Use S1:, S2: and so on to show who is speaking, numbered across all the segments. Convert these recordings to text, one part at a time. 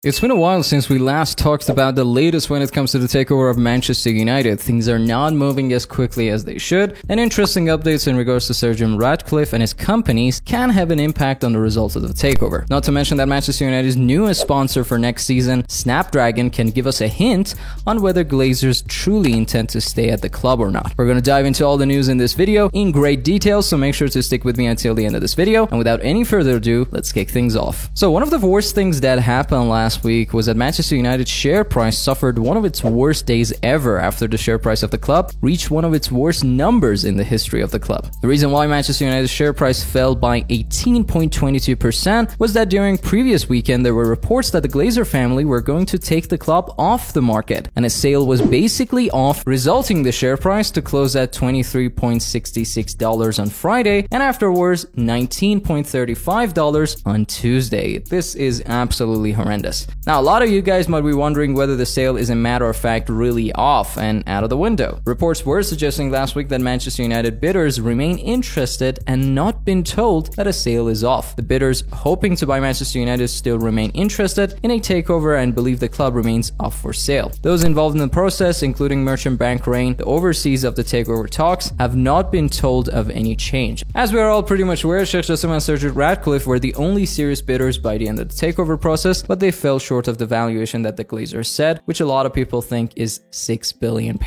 S1: It's been a while since we last talked about the latest when it comes to the takeover of Manchester United. Things are not moving as quickly as they should, and interesting updates in regards to Sir Jim Ratcliffe and his companies can have an impact on the results of the takeover. Not to mention that Manchester United's newest sponsor for next season, Snapdragon, can give us a hint on whether Glazers truly intend to stay at the club or not. We're going to dive into all the news in this video in great detail, so make sure to stick with me until the end of this video. And without any further ado, let's kick things off. So one of the worst things that happened last week was that Manchester United's share price suffered one of its worst days ever after the share price of the club reached one of its worst numbers in the history of the club. The reason why Manchester United's share price fell by 18.22% was that during previous weekend there were reports that the Glazer family were going to take the club off the market, and a sale was basically off, resulting the share price to close at $23.66 on Friday and afterwards $19.35 on Tuesday. This is absolutely horrendous. Now, a lot of you guys might be wondering whether the sale is a matter of fact really off and out of the window. Reports were suggesting last week that Manchester United bidders remain interested and not been told that a sale is off. The bidders hoping to buy Manchester United still remain interested in a takeover and believe the club remains up for sale. Those involved in the process, including Merchant Bank Rain, the overseers of the takeover talks, have not been told of any change. As we are all pretty much aware, Sheikh Jassim and Sir Jim Ratcliffe were the only serious bidders by the end of the takeover process, but they fell short of the valuation that the Glazers said, which a lot of people think is £6 billion.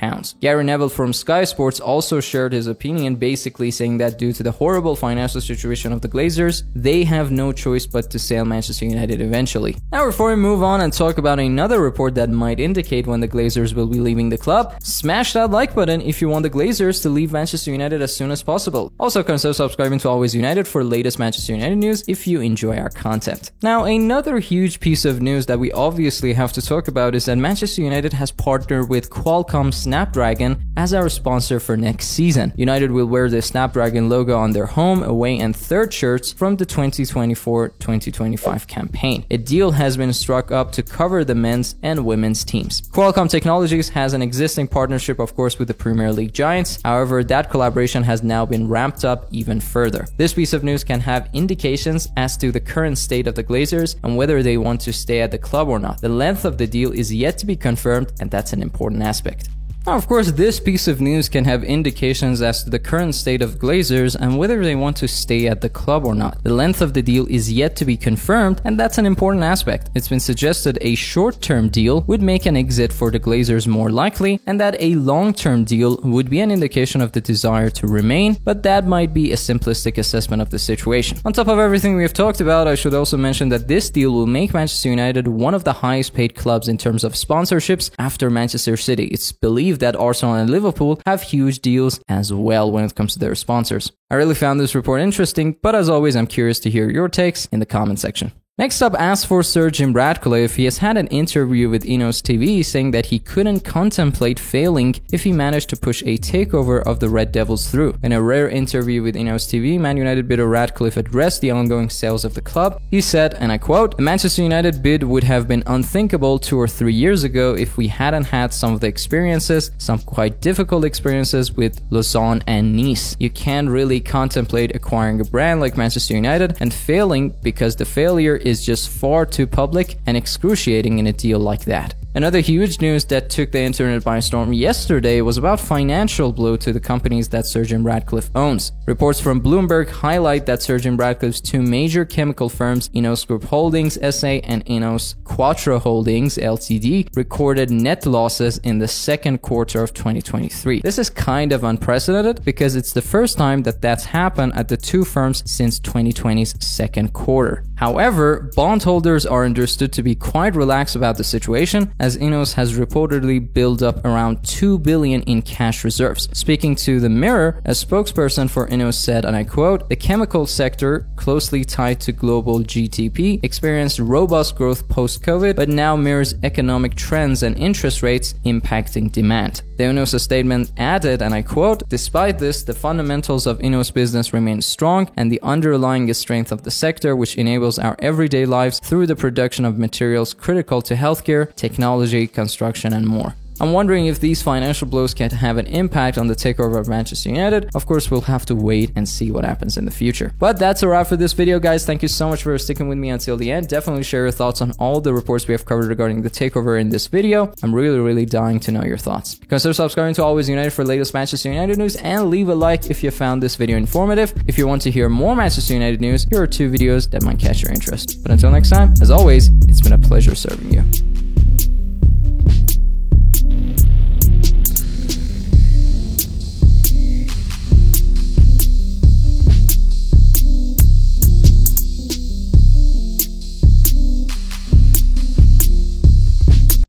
S1: Gary Neville from Sky Sports also shared his opinion, basically saying that due to the horrible financial situation of the Glazers, they have no choice but to sell Manchester United eventually. Now, before we move on and talk about another report that might indicate when the Glazers will be leaving the club, smash that like button if you want the Glazers to leave Manchester United as soon as possible. Also, consider subscribing to Always United for latest Manchester United news if you enjoy our content. Now, another huge piece of news that we obviously have to talk about is that Manchester United has partnered with Qualcomm Snapdragon as our sponsor for next season. United will wear the Snapdragon logo on their home, away, and third shirts from the 2024-2025 campaign. A deal has been struck up to cover the men's and women's teams. Qualcomm Technologies has an existing partnership, of course, with the Premier League giants. However, that collaboration has now been ramped up even further. This piece of news can have indications as to the current state of the Glazers and whether they want to stay at the club or not. The length of the deal is yet to be confirmed, and that's an important aspect. Now, of course, this piece of news can have indications as to the current state of Glazers and whether they want to stay at the club or not. The length of the deal is yet to be confirmed, and that's an important aspect. It's been suggested a short-term deal would make an exit for the Glazers more likely, and that a long-term deal would be an indication of the desire to remain, but that might be a simplistic assessment of the situation. On top of everything we have talked about, I should also mention that this deal will make Manchester United one of the highest paid clubs in terms of sponsorships after Manchester City. It's believed that Arsenal and Liverpool have huge deals as well when it comes to their sponsors. I really found this report interesting, but as always, I'm curious to hear your takes in the comment section. Next up, as for Sir Jim Ratcliffe, he has had an interview with Ineos TV saying that he couldn't contemplate failing if he managed to push a takeover of the Red Devils through. In a rare interview with Ineos TV, Man United bidder Ratcliffe addressed the ongoing sales of the club. He said, and I quote, "The Manchester United bid would have been unthinkable 2 or 3 years ago if we hadn't had some of the experiences, some quite difficult experiences with Lausanne and Nice. You can't really contemplate acquiring a brand like Manchester United and failing because the failure is just far too public and excruciating in a deal like that." Another huge news that took the internet by storm yesterday was about financial blow to the companies that Sir Jim Ratcliffe owns. Reports from Bloomberg highlight that Sir Jim Ratcliffe's two major chemical firms, Ineos Group Holdings SA and Ineos Quattro Holdings Ltd, recorded net losses in the second quarter of 2023. This is kind of unprecedented because it's the first time that that's happened at the two firms since 2020's second quarter. However, bondholders are understood to be quite relaxed about the situation, as Ineos has reportedly built up around $2 billion in cash reserves. Speaking to The Mirror, a spokesperson for Ineos said, and I quote, "The chemical sector, closely tied to global GDP, experienced robust growth post-COVID, but now mirrors economic trends and interest rates impacting demand." The Ineos statement added, and I quote, "Despite this, the fundamentals of Ineos business remain strong, and the underlying strength of the sector, which enables our everyday lives through the production of materials critical to healthcare, technology, construction, and more." I'm wondering if these financial blows can have an impact on the takeover of Manchester United. Of course, we'll have to wait and see what happens in the future. But that's a wrap for this video, guys. Thank you so much for sticking with me until the end. Definitely share your thoughts on all the reports we have covered regarding the takeover in this video. I'm really dying to know your thoughts. Consider subscribing to Always United for latest Manchester United news, and leave a like if you found this video informative. If you want to hear more Manchester United news, here are 2 videos that might catch your interest. But until next time, as always, it's been a pleasure serving you.